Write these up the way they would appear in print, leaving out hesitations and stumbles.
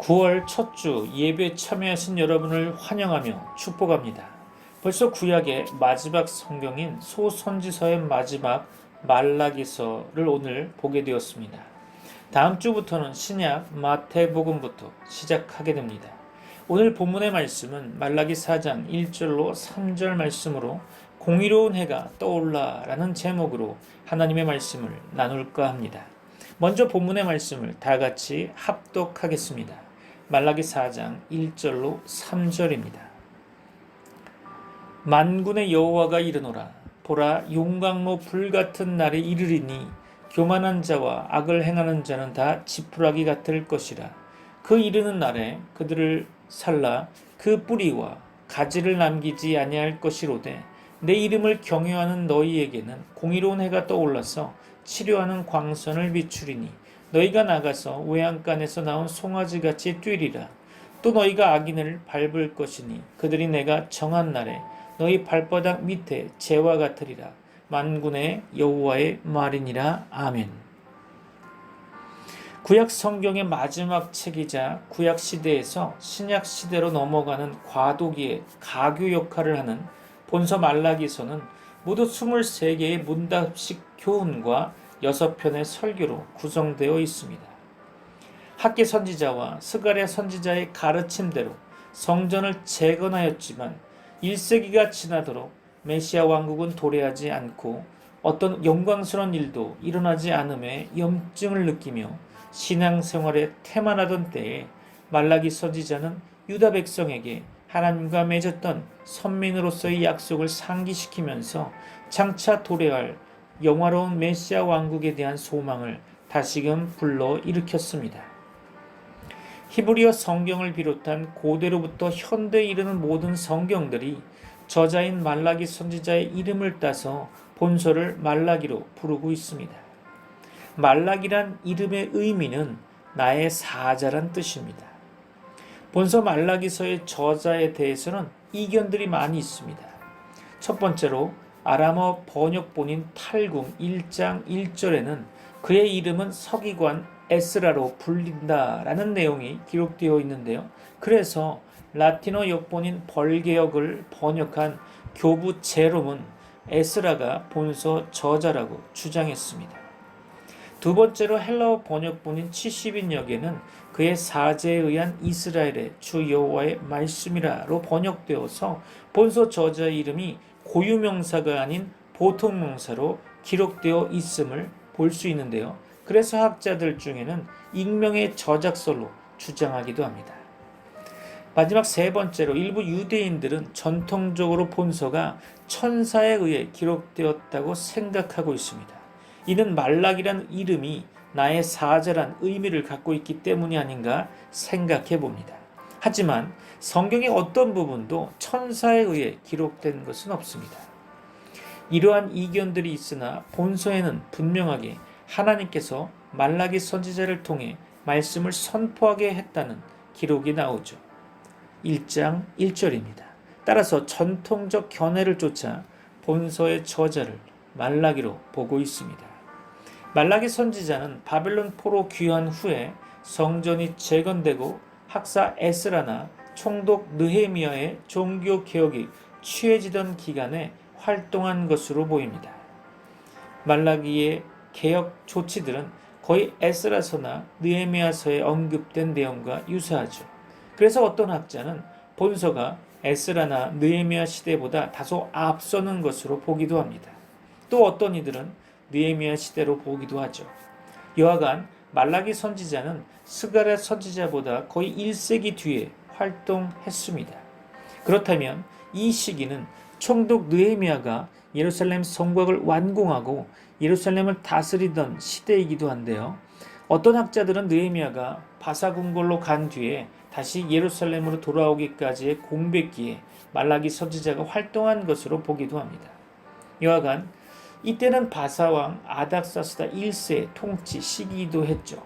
9월 첫 주 예배에 참여하신 여러분을 환영하며 축복합니다. 벌써 구약의 마지막 성경인 소선지서의 마지막 말라기서를 오늘 보게 되었습니다. 다음 주부터는 신약 마태복음부터 시작하게 됩니다. 오늘 본문의 말씀은 말라기 4장 1절로 3절 말씀으로 공의로운 해가 떠올라 라는 제목으로 하나님의 말씀을 나눌까 합니다. 먼저 본문의 말씀을 다 같이 합독하겠습니다. 말라기 4장 1절로 3절입니다. 만군의 여호와가 이르노라. 보라, 용광로 불같은 날에 이르리니 교만한 자와 악을 행하는 자는 다 지푸라기 같을 것이라. 그 이르는 날에 그들을 살라 그 뿌리와 가지를 남기지 아니할 것이로되 내 이름을 경외하는 너희에게는 공의로운 해가 떠올라서 치료하는 광선을 비추리니 너희가 나가서 외양간에서 나온 송아지같이 뛰리라. 또 너희가 악인을 밟을 것이니 그들이 내가 정한 날에 너희 발바닥 밑에 재와 같으리라. 만군의 여호와의 말이니라. 아멘. 구약 성경의 마지막 책이자 구약 시대에서 신약 시대로 넘어가는 과도기의 가교 역할을 하는 본서 말라기서는 모두 23개의 문답식 교훈과 6편의 설교로 구성되어 있습니다. 학개 선지자와 스가랴 선지자의 가르침대로 성전을 재건하였지만 1세기가 지나도록 메시아 왕국은 도래하지 않고 어떤 영광스러운 일도 일어나지 않음에 염증을 느끼며 신앙생활에 태만하던 때에 말라기 선지자는 유다 백성에게 하나님과 맺었던 선민으로서의 약속을 상기시키면서 장차 도래할 영화로운 메시아 왕국에 대한 소망을 다시금 불러 일으켰습니다. 히브리어 성경을 비롯한 고대로부터 현대에 이르는 모든 성경들이 저자인 말라기 선지자의 이름을 따서 본서를 말라기로 부르고 있습니다. 말라기란 이름의 의미는 나의 사자란 뜻입니다. 본서 말라기서의 저자에 대해서는 이견들이 많이 있습니다. 첫 번째로 아람어 번역본인 탈궁 1장 1절에는 그의 이름은 서기관 에스라로 불린다라는 내용이 기록되어 있는데요. 그래서 라틴어 역본인 벌개역을 번역한 교부 제롬은 에스라가 본서 저자라고 주장했습니다. 두 번째로 헬라어 번역본인 70인역에는 그의 사제에 의한 이스라엘의 주 여호와의 말씀이라로 번역되어서 본서 저자의 이름이 고유명사가 아닌 보통명사로 기록되어 있음을 볼 수 있는데요. 그래서 학자들 중에는 익명의 저작설로 주장하기도 합니다. 마지막 세 번째로 일부 유대인들은 전통적으로 본서가 천사에 의해 기록되었다고 생각하고 있습니다. 이는 말락이란 이름이 나의 사자란 의미를 갖고 있기 때문이 아닌가 생각해 봅니다. 하지만 성경의 어떤 부분도 천사에 의해 기록된 것은 없습니다. 이러한 이견들이 있으나 본서에는 분명하게 하나님께서 말라기 선지자를 통해 말씀을 선포하게 했다는 기록이 나오죠. 1장 1절입니다. 따라서 전통적 견해를 쫓아 본서의 저자를 말라기로 보고 있습니다. 말라기 선지자는 바벨론 포로 귀환 후에 성전이 재건되고 학사 에스라나 총독 느헤미야의 종교 개혁이 취해지던 기간에 활동한 것으로 보입니다. 말라기의 개혁 조치들은 거의 에스라서나 느헤미야서에 언급된 내용과 유사하죠. 그래서 어떤 학자는 본서가 에스라나 느헤미야 시대보다 다소 앞서는 것으로 보기도 합니다. 또 어떤 이들은 느헤미야 시대로 보기도 하죠. 여하간 말라기 선지자는 스가랴 선지자보다 거의 1세기 뒤에 활동했습니다. 그렇다면 이 시기는 총독 느헤미야가 예루살렘 성곽을 완공하고 예루살렘을 다스리던 시대이기도 한데요. 어떤 학자들은 느헤미야가 바사궁궐로 간 뒤에 다시 예루살렘으로 돌아오기까지의 공백기에 말라기 선지자가 활동한 것으로 보기도 합니다. 여하간 이때는 바사왕 아닥사스다 1세 통치 시기이기도 했죠.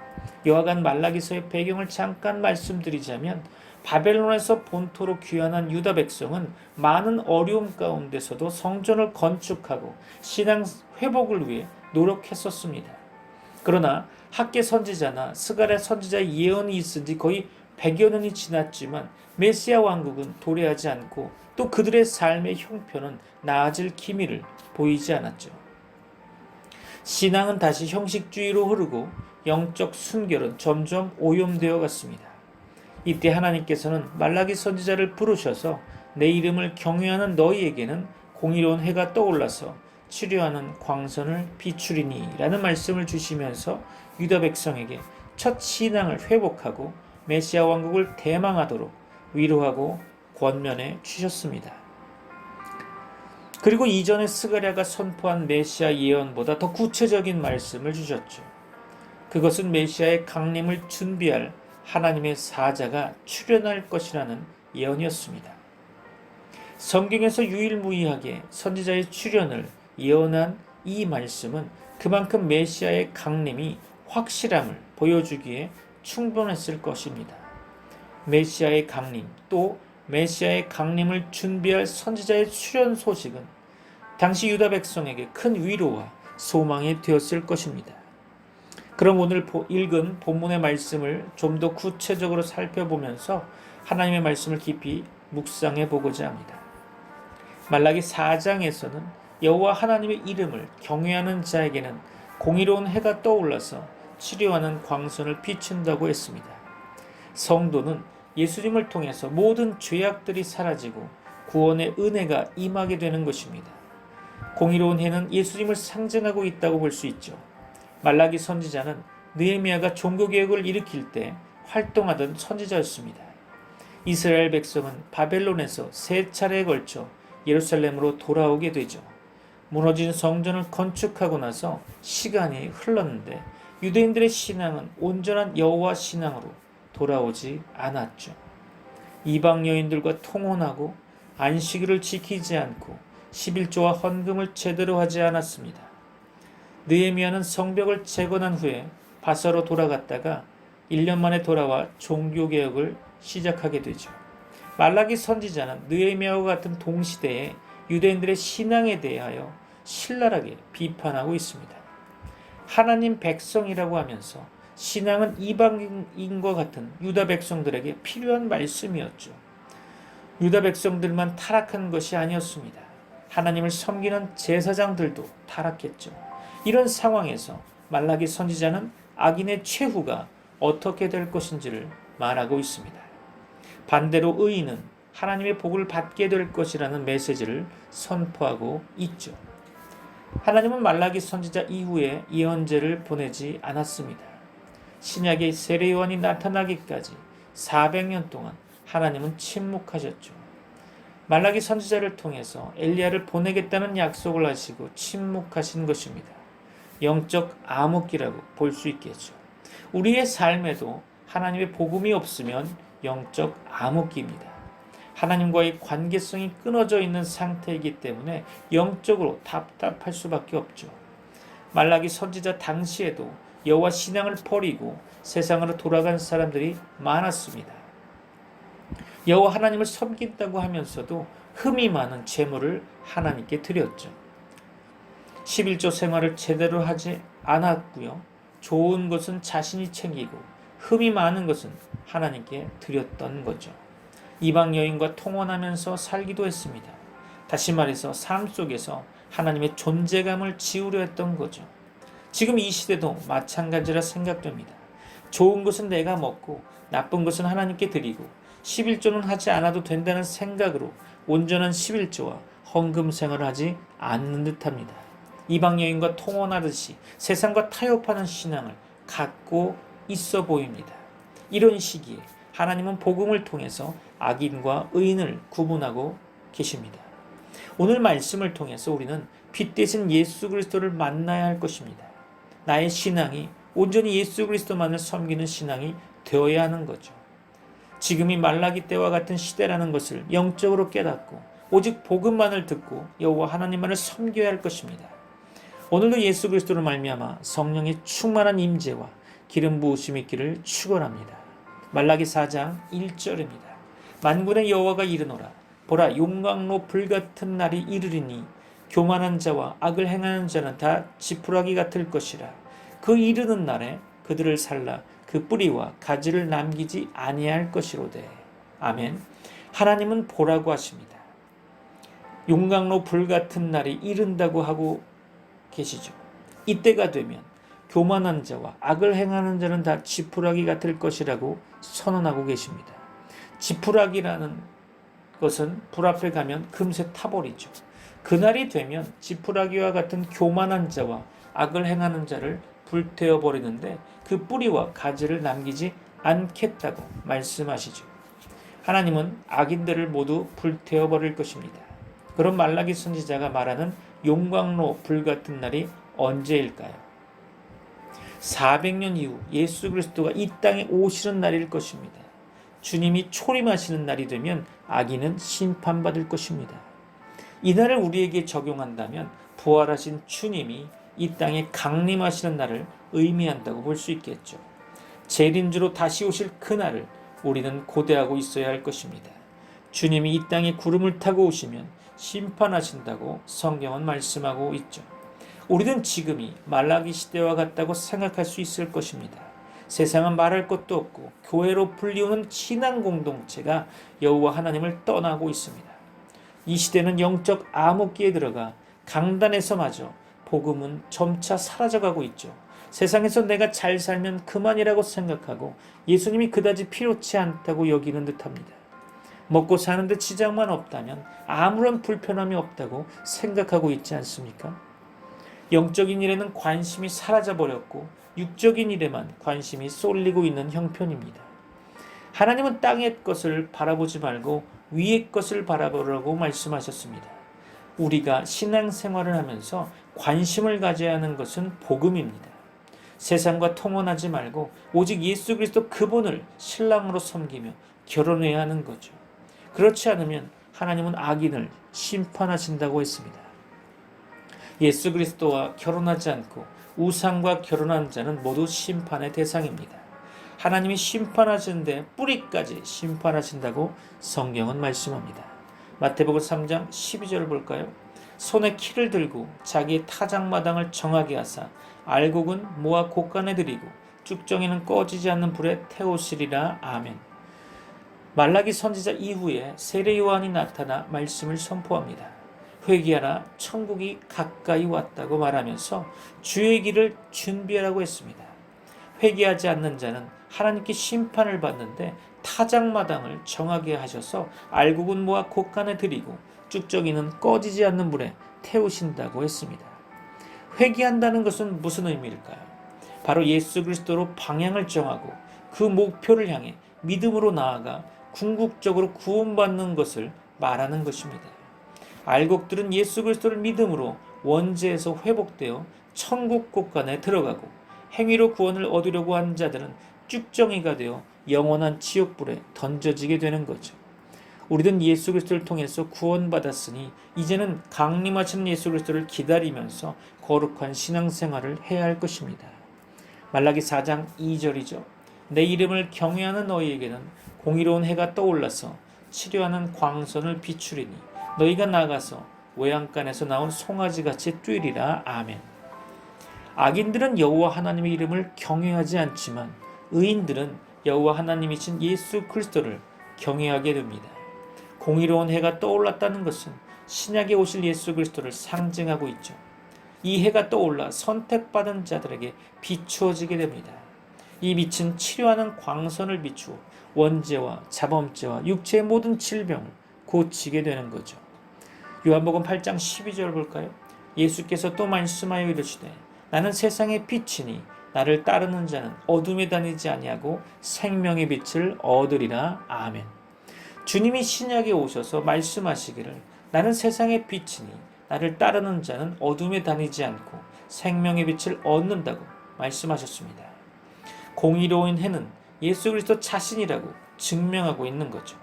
여하간 말라기서의 배경을 잠깐 말씀드리자면 바벨론에서 본토로 귀환한 유다 백성은 많은 어려움 가운데서도 성전을 건축하고 신앙 회복을 위해 노력했었습니다. 그러나 학개 선지자나 스가랴 선지자의 예언이 있은 지 거의 100여 년이 지났지만 메시아 왕국은 도래하지 않고 또 그들의 삶의 형편은 나아질 기미를 보이지 않았죠. 신앙은 다시 형식주의로 흐르고 영적 순결은 점점 오염되어 갔습니다. 이때 하나님께서는 말라기 선지자를 부르셔서 내 이름을 경외하는 너희에게는 공의로운 해가 떠올라서 치료하는 광선을 비추리니 라는 말씀을 주시면서 유다 백성에게 첫 신앙을 회복하고 메시아 왕국을 대망하도록 위로하고 권면해 주셨습니다. 그리고 이전에 스가랴가 선포한 메시아 예언보다 더 구체적인 말씀을 주셨죠. 그것은 메시아의 강림을 준비할 하나님의 사자가 출현할 것이라는 예언이었습니다. 성경에서 유일무이하게 선지자의 출현을 예언한 이 말씀은 그만큼 메시아의 강림이 확실함을 보여주기에 충분했을 것입니다. 메시아의 강림, 또 메시아의 강림을 준비할 선지자의 출현 소식은 당시 유다 백성에게 큰 위로와 소망이 되었을 것입니다. 그럼 오늘 읽은 본문의 말씀을 좀 더 구체적으로 살펴보면서 하나님의 말씀을 깊이 묵상해 보고자 합니다. 말라기 4장에서는 여호와 하나님의 이름을 경외하는 자에게는 공의로운 해가 떠올라서 치료하는 광선을 비춘다고 했습니다. 성도는 예수님을 통해서 모든 죄악들이 사라지고 구원의 은혜가 임하게 되는 것입니다. 공의로운 해는 예수님을 상징하고 있다고 볼 수 있죠. 말라기 선지자는 느헤미야가 종교개혁을 일으킬 때 활동하던 선지자였습니다. 이스라엘 백성은 바벨론에서 3차례에 걸쳐 예루살렘으로 돌아오게 되죠. 무너진 성전을 건축하고 나서 시간이 흘렀는데 유대인들의 신앙은 온전한 여호와 신앙으로 돌아오지 않았죠. 이방 여인들과 통혼하고 안식일을 지키지 않고 11조와 헌금을 제대로 하지 않았습니다. 느헤미야는 성벽을 재건한 후에 바사로 돌아갔다가 1년 만에 돌아와 종교개혁을 시작하게 되죠. 말라기 선지자는 느헤미야와 같은 동시대에 유대인들의 신앙에 대하여 신랄하게 비판하고 있습니다. 하나님 백성이라고 하면서 신앙은 이방인과 같은 유다 백성들에게 필요한 말씀이었죠. 유다 백성들만 타락한 것이 아니었습니다. 하나님을 섬기는 제사장들도 타락했죠. 이런 상황에서 말라기 선지자는 악인의 최후가 어떻게 될 것인지를 말하고 있습니다. 반대로 의인은 하나님의 복을 받게 될 것이라는 메시지를 선포하고 있죠. 하나님은 말라기 선지자 이후에 예언자를 보내지 않았습니다. 신약의 세례 요한이 나타나기까지 400년 동안 하나님은 침묵하셨죠. 말라기 선지자를 통해서 엘리야를 보내겠다는 약속을 하시고 침묵하신 것입니다. 영적 암흑기라고 볼 수 있겠죠. 우리의 삶에도 하나님의 복음이 없으면 영적 암흑기입니다. 하나님과의 관계성이 끊어져 있는 상태이기 때문에 영적으로 답답할 수밖에 없죠. 말라기 선지자 당시에도 여호와 신앙을 버리고 세상으로 돌아간 사람들이 많았습니다. 여호와 하나님을 섬긴다고 하면서도 흠이 많은 제물을 하나님께 드렸죠. 11조 생활을 제대로 하지 않았고요. 좋은 것은 자신이 챙기고 흠이 많은 것은 하나님께 드렸던 거죠. 이방 여인과 통혼하면서 살기도 했습니다. 다시 말해서 삶 속에서 하나님의 존재감을 지우려 했던 거죠. 지금 이 시대도 마찬가지라 생각됩니다. 좋은 것은 내가 먹고 나쁜 것은 하나님께 드리고 11조는 하지 않아도 된다는 생각으로 온전한 11조와 헌금 생활을 하지 않는 듯합니다. 이방 여인과 통혼하듯이 세상과 타협하는 신앙을 갖고 있어 보입니다. 이런 시기에 하나님은 복음을 통해서 악인과 의인을 구분하고 계십니다. 오늘 말씀을 통해서 우리는 빛 대신 예수 그리스도를 만나야 할 것입니다. 나의 신앙이 온전히 예수 그리스도만을 섬기는 신앙이 되어야 하는 거죠. 지금이 말라기 때와 같은 시대라는 것을 영적으로 깨닫고 오직 복음만을 듣고 여호와 하나님만을 섬겨야 할 것입니다. 오늘도 예수 그리스도로 말미암아 성령의 충만한 임재와 기름 부으심이 있기를 축원합니다. 말라기 4장 1절입니다. 만군의 여호와가 이르노라 보라 용광로 불같은 날이 이르리니 교만한 자와 악을 행하는 자는 다 지푸라기 같을 것이라. 그 이르는 날에 그들을 살라 그 뿌리와 가지를 남기지 아니할 것이로되. 아멘. 하나님은 보라고 하십니다. 용광로 불같은 날이 이른다고 하고 계시죠. 이때가 되면 교만한 자와 악을 행하는 자는 다 지푸라기 같을 것이라고 선언하고 계십니다. 지푸라기라는 것은 불 앞에 가면 금세 타버리죠. 그날이 되면 지푸라기와 같은 교만한 자와 악을 행하는 자를 불태워 버리는데 그 뿌리와 가지를 남기지 않겠다고 말씀하시죠. 하나님은 악인들을 모두 불태워 버릴 것입니다. 그런 말라기 선지자가 말하는 용광로 불같은 날이 언제일까요? 400년 이후 예수 그리스도가 이 땅에 오시는 날일 것입니다. 주님이 초림하시는 날이 되면 악인은 심판받을 것입니다. 이 날을 우리에게 적용한다면 부활하신 주님이 이 땅에 강림하시는 날을 의미한다고 볼 수 있겠죠. 재림주로 다시 오실 그날을 우리는 고대하고 있어야 할 것입니다. 주님이 이 땅에 구름을 타고 오시면 심판하신다고 성경은 말씀하고 있죠. 우리는 지금이 말라기 시대와 같다고 생각할 수 있을 것입니다. 세상은 말할 것도 없고 교회로 불리우는 신앙 공동체가 여호와 하나님을 떠나고 있습니다. 이 시대는 영적 암흑기에 들어가 강단에서마저 복음은 점차 사라져가고 있죠. 세상에서 내가 잘 살면 그만이라고 생각하고 예수님이 그다지 필요치 않다고 여기는 듯합니다. 먹고 사는데 지장만 없다면 아무런 불편함이 없다고 생각하고 있지 않습니까? 영적인 일에는 관심이 사라져버렸고 육적인 일에만 관심이 쏠리고 있는 형편입니다. 하나님은 땅의 것을 바라보지 말고 위의 것을 바라보라고 말씀하셨습니다. 우리가 신앙생활을 하면서 관심을 가져야 하는 것은 복음입니다. 세상과 통혼하지 말고 오직 예수 그리스도 그분을 신랑으로 섬기며 결혼해야 하는 거죠. 그렇지 않으면 하나님은 악인을 심판하신다고 했습니다. 예수 그리스도와 결혼하지 않고 우상과 결혼한 자는 모두 심판의 대상입니다. 하나님이 심판하시는데 뿌리까지 심판하신다고 성경은 말씀합니다. 마태복음 3장 12절을 볼까요? 손에 키를 들고 자기의 타작마당을 정하게 하사 알곡은 모아 곳간에 들이고 쭉정이는 꺼지지 않는 불에 태우시리라. 아멘. 말라기 선지자 이후에 세례 요한이 나타나 말씀을 선포합니다. 회개하라, 천국이 가까이 왔다고 말하면서 주의 길을 준비하라고 했습니다. 회개하지 않는 자는 하나님께 심판을 받는데 타작마당을 정하게 하셔서 알곡은 모아 곳간에 들이고 쭉정이는 꺼지지 않는 불에 태우신다고 했습니다. 회개한다는 것은 무슨 의미일까요? 바로 예수 그리스도로 방향을 정하고 그 목표를 향해 믿음으로 나아가 궁극적으로 구원받는 것을 말하는 것입니다. 알곡들은 예수 그리스도를 믿음으로 원죄에서 회복되어 천국 곳간에 들어가고 행위로 구원을 얻으려고 한 자들은 쭉정이가 되어 영원한 지옥불에 던져지게 되는 거죠. 우리는 예수 그리스도를 통해서 구원받았으니 이제는 강림하시는 예수 그리스도를 기다리면서 거룩한 신앙생활을 해야 할 것입니다. 말라기 4장 2절이죠. 내 이름을 경외하는 너희에게는 공의로운 해가 떠올라서 치료하는 광선을 비추리니 너희가 나가서 외양간에서 나온 송아지같이 뛰리라. 아멘. 악인들은 여호와 하나님의 이름을 경외하지 않지만 의인들은 여호와 하나님이신 예수 그리스도를 경외하게 됩니다. 공의로운 해가 떠올랐다는 것은 신약에 오실 예수 그리스도를 상징하고 있죠. 이 해가 떠올라 선택받은 자들에게 비추어지게 됩니다. 이 빛은 치료하는 광선을 비추어 원죄와 자범죄와 육체의 모든 질병을 고치게 되는 거죠. 요한복음 8장 12절 볼까요? 예수께서 또 말씀하여 이르시되 나는 세상의 빛이니 나를 따르는 자는 어둠에 다니지 아니하고 생명의 빛을 얻으리라. 아멘. 주님이 신약에 오셔서 말씀하시기를 나는 세상의 빛이니 나를 따르는 자는 어둠에 다니지 않고 생명의 빛을 얻는다고 말씀하셨습니다. 공의로운 해는 예수 그리스도 자신이라고 증명하고 있는 거죠.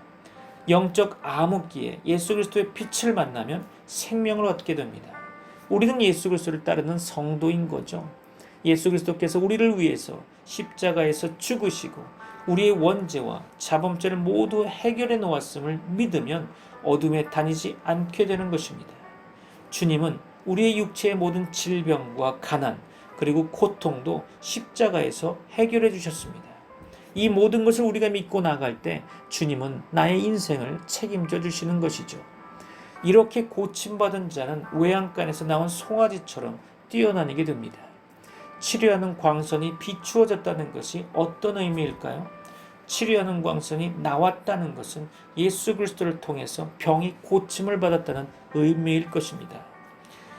영적 암흑기에 예수 그리스도의 빛을 만나면 생명을 얻게 됩니다. 우리는 예수 그리스도를 따르는 성도인 거죠. 예수 그리스도께서 우리를 위해서 십자가에서 죽으시고 우리의 원죄와 자범죄를 모두 해결해 놓았음을 믿으면 어둠에 다니지 않게 되는 것입니다. 주님은 우리의 육체의 모든 질병과 가난 그리고 고통도 십자가에서 해결해 주셨습니다. 이 모든 것을 우리가 믿고 나갈 때 주님은 나의 인생을 책임져 주시는 것이죠. 이렇게 고침받은 자는 외양간에서 나온 송아지처럼 뛰어다니게 됩니다. 치료하는 광선이 비추어졌다는 것이 어떤 의미일까요? 치료하는 광선이 나왔다는 것은 예수 그리스도를 통해서 병이 고침을 받았다는 의미일 것입니다.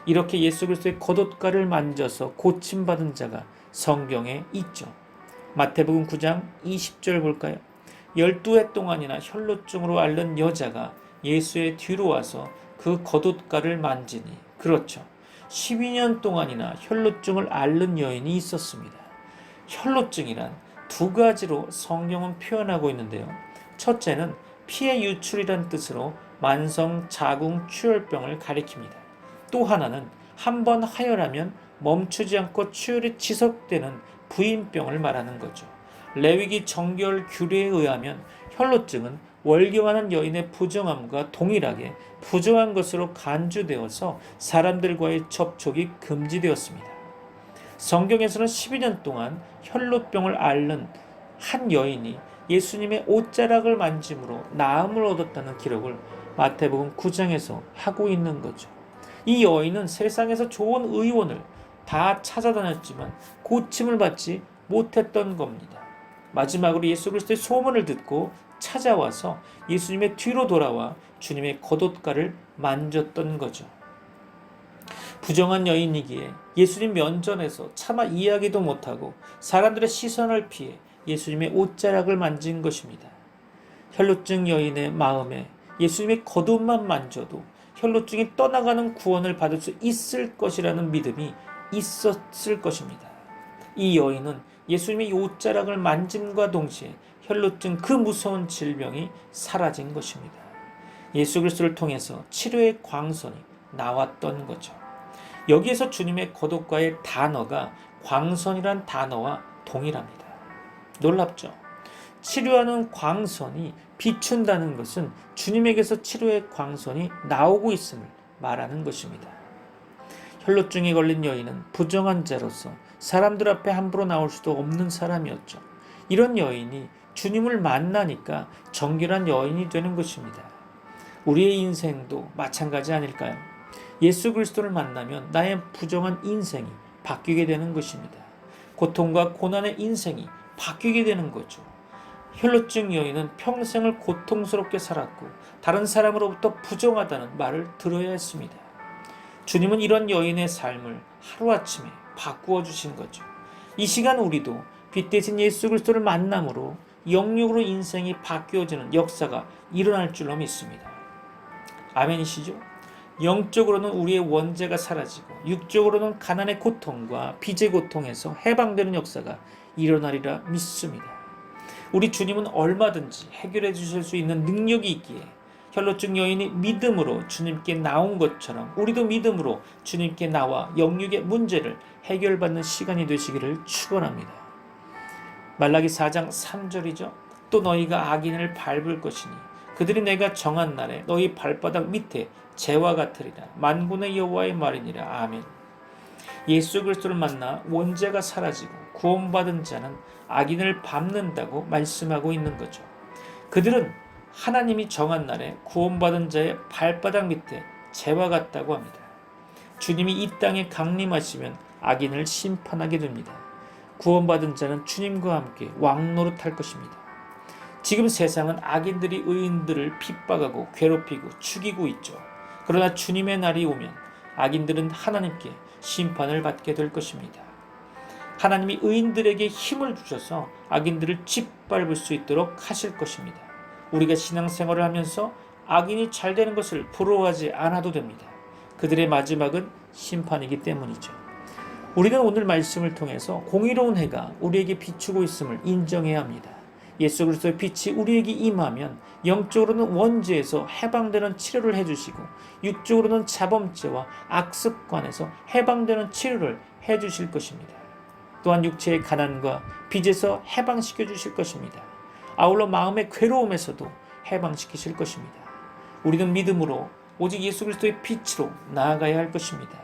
이렇게 예수 그리스도의 겉옷가를 만져서 고침받은 자가 성경에 있죠. 마태복음 9장 20절 볼까요? 12해 동안이나 혈루증으로 앓는 여자가 예수의 뒤로 와서 그 겉옷가를 만지니, 그렇죠, 12년 동안이나 혈루증을 앓는 여인이 있었습니다. 혈루증이란 두 가지로 성경은 표현하고 있는데요. 첫째는 피의 유출이란 뜻으로 만성 자궁 출혈병을 가리킵니다. 또 하나는 한 번 하혈하면 멈추지 않고 출혈이 지속되는 부인병을 말하는 거죠. 레위기 정결 규례에 의하면 혈루증은 월경하는 여인의 부정함과 동일하게 부정한 것으로 간주되어서 사람들과의 접촉이 금지되었습니다. 성경에서는 12년 동안 혈루병을 앓는 한 여인이 예수님의 옷자락을 만짐으로 나음을 얻었다는 기록을 마태복음 9장에서 하고 있는 거죠. 이 여인은 세상에서 좋은 의원을 다 찾아다녔지만 고침을 받지 못했던 겁니다. 마지막으로 예수 그리스도의 소문을 듣고 찾아와서 예수님의 뒤로 돌아와 주님의 겉옷가를 만졌던 거죠. 부정한 여인이기에 예수님 면전에서 차마 이야기도 못하고 사람들의 시선을 피해 예수님의 옷자락을 만진 것입니다. 혈루증 여인의 마음에 예수님의 겉옷만 만져도 혈루증이 떠나가는 구원을 받을 수 있을 것이라는 믿음이 있었을 것입니다. 이 여인은 예수님의 옷자락을 만짐과 동시에 혈루증 그 무서운 질병이 사라진 것입니다. 예수 그리스도를 통해서 치료의 광선이 나왔던 거죠. 여기에서 주님의 겉옷가의 단어가 광선이란 단어와 동일합니다. 놀랍죠? 치료하는 광선이 비춘다는 것은 주님에게서 치료의 광선이 나오고 있음을 말하는 것입니다. 혈루증에 걸린 여인은 부정한 자로서 사람들 앞에 함부로 나올 수도 없는 사람이었죠. 이런 여인이 주님을 만나니까 정결한 여인이 되는 것입니다. 우리의 인생도 마찬가지 아닐까요? 예수 그리스도를 만나면 나의 부정한 인생이 바뀌게 되는 것입니다. 고통과 고난의 인생이 바뀌게 되는 거죠. 혈루증 여인은 평생을 고통스럽게 살았고 다른 사람으로부터 부정하다는 말을 들어야 했습니다. 주님은 이런 여인의 삶을 하루아침에 바꾸어 주신 거죠. 이 시간 우리도 빛 대신 예수 그리스도를 만남으로 영육으로 인생이 바뀌어지는 역사가 일어날 줄로 믿습니다. 아멘이시죠? 영적으로는 우리의 원죄가 사라지고 육적으로는 가난의 고통과 빚의 고통에서 해방되는 역사가 일어나리라 믿습니다. 우리 주님은 얼마든지 해결해 주실 수 있는 능력이 있기에 혈루증 여인이 믿음으로 주님께 나온 것처럼 우리도 믿음으로 주님께 나와 영육의 문제를 해결받는 시간이 되시기를 축원합니다. 말라기 4장 3절이죠. 또 너희가 악인을 밟을 것이니 그들이 내가 정한 날에 너희 발바닥 밑에 재와 같으리라. 만군의 여호와의 말이니라. 아멘. 예수 그리스도를 만나 원죄가 사라지고 구원받은 자는 악인을 밟는다고 말씀하고 있는 거죠. 그들은 하나님이 정한 날에 구원받은 자의 발바닥 밑에 재와 같다고 합니다. 주님이 이 땅에 강림하시면 악인을 심판하게 됩니다. 구원받은 자는 주님과 함께 왕노릇할 것입니다. 지금 세상은 악인들이 의인들을 핍박하고 괴롭히고 죽이고 있죠. 그러나 주님의 날이 오면 악인들은 하나님께 심판을 받게 될 것입니다. 하나님이 의인들에게 힘을 주셔서 악인들을 짓밟을 수 있도록 하실 것입니다. 우리가 신앙생활을 하면서 악인이 잘 되는 것을 부러워하지 않아도 됩니다. 그들의 마지막은 심판이기 때문이죠. 우리는 오늘 말씀을 통해서 공의로운 해가 우리에게 비추고 있음을 인정해야 합니다. 예수 그리스도의 빛이 우리에게 임하면 영적으로는 원죄에서 해방되는 치료를 해주시고 육적으로는 자범죄와 악습관에서 해방되는 치료를 해주실 것입니다. 또한 육체의 가난과 빚에서 해방시켜 주실 것입니다. 아울러 마음의 괴로움에서도 해방시키실 것입니다. 우리는 믿음으로 오직 예수 그리스도의 빛으로 나아가야 할 것입니다.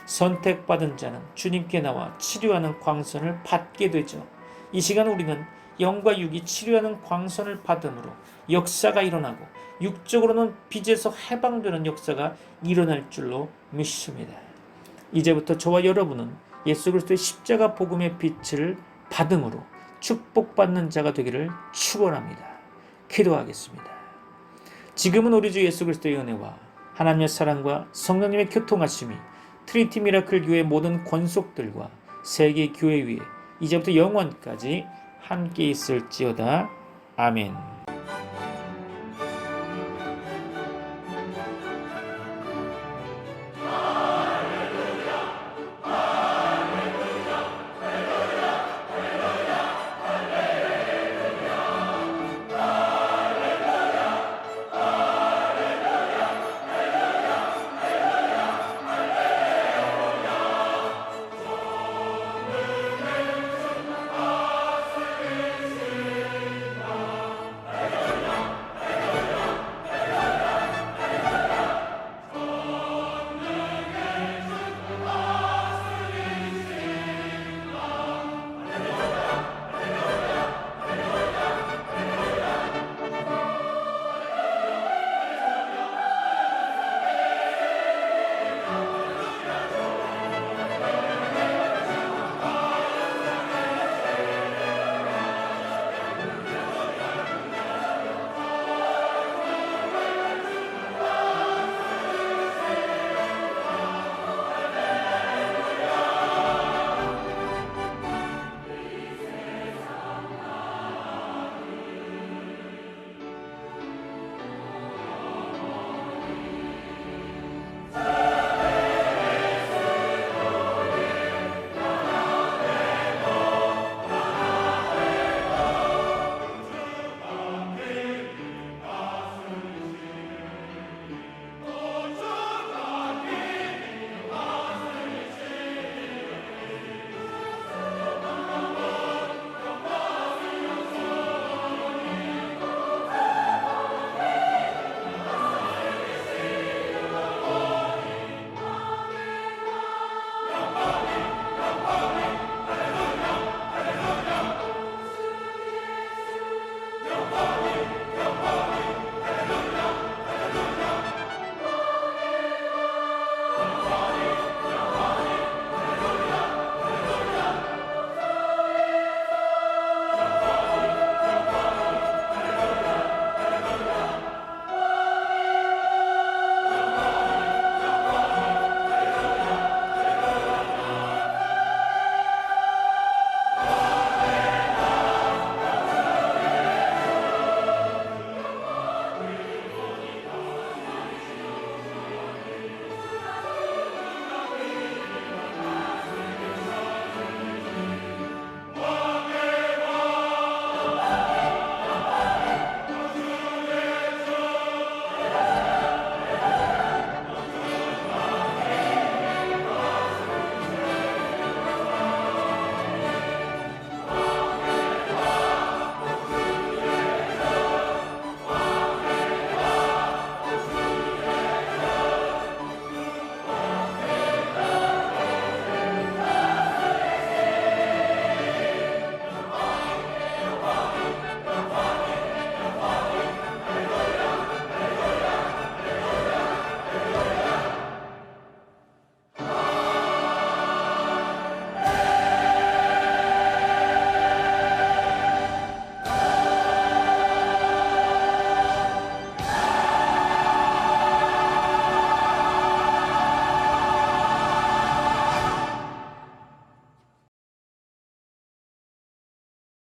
선택받은 자는 주님께 나와 치료하는 광선을 받게 되죠. 이 시간 우리는 영과 육이 치료하는 광선을 받음으로 역사가 일어나고 육적으로는 빚에서 해방되는 역사가 일어날 줄로 믿습니다. 이제부터 저와 여러분은 예수 그리스도의 십자가 복음의 빛을 받음으로 축복받는 자가 되기를 축원합니다. 기도하겠습니다. 지금은 우리 주 예수 그리스도의 은혜와 하나님의 사랑과 성령님의 교통하심이 트리니티 미라클 교회 모든 권속들과 세계 교회 위에 이제부터 영원까지 함께 있을지어다. 아멘.